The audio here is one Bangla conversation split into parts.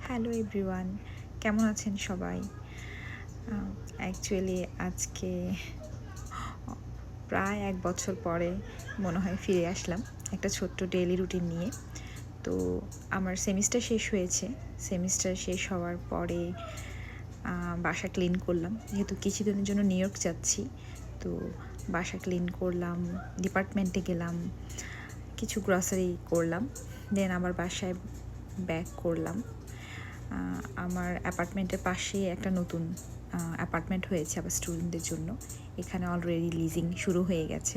হ্যালো এভরিওয়ান, কেমন আছেন সবাই? অ্যাকচুয়ালি আজকে প্রায় ১ বছর পরে মনে হয় ফিরে আসলাম একটা ছোট্ট ডেইলি রুটিন নিয়ে। তো আমার সেমিস্টার শেষ হয়েছে। সেমিস্টার শেষ হওয়ার পরে বাসা ক্লিন করলাম। যেহেতু কিছুদিনের জন্য নিউ ইয়র্ক যাচ্ছি, তো বাসা ক্লিন করলাম, ডিপার্টমেন্টে গেলাম, কিছু গ্রসারি করলাম, দেন আবার বাসায় ব্যাক করলাম। আমার অ্যাপার্টমেন্টের পাশে একটা নতুন অ্যাপার্টমেন্ট হয়েছে আবার স্টুডেন্টদের জন্য। এখানে অলরেডি লিজিং শুরু হয়ে গেছে।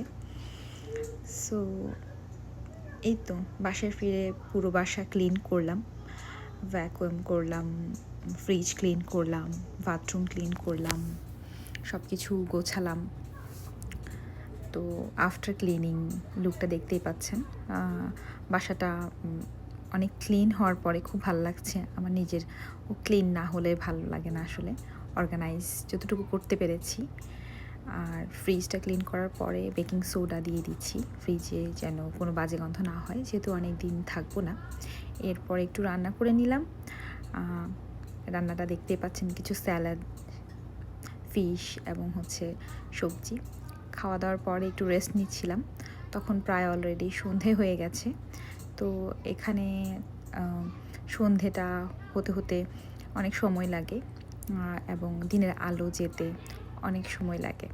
সো এই তো বাসায় ফিরে পুরো বাসা ক্লিন করলাম, ভ্যাকুয়াম করলাম, ফ্রিজ ক্লিন করলাম, বাথরুম ক্লিন করলাম, সব কিছু গোছালাম। তো আফটার ক্লিনিং লুকটা দেখতেই পাচ্ছেন। বাসাটা অনেক ক্লিন হওয়ার পরে খুব ভালো লাগছে। আমার নিজের ক্লিন না হলে ভালো লাগে না আসলে। অর্গানাইজ যতটুকু করতে পেরেছি। আর ফ্রিজটা ক্লিন করার পরে বেকিং সোডা দিয়ে দিচ্ছি ফ্রিজে, যেন কোনো বাজে গন্ধ না হয়, যেহেতু অনেক দিন থাকবো না। এরপর একটু রান্না করে নিলাম। রান্নাটা দেখতেই পাচ্ছেন, কিছু স্যালাড, ফিশ এবং সবজি। খাওয়া দাওয়ার পরে একটু রেস্ট নিচ্ছিলাম, তখন প্রায় অলরেডি সন্ধে হয়ে গেছে। তো এখানে সন্ধেটা হতে হতে অনেক সময় লাগে এবং দিনের আলো যেতে অনেক সময় লাগে।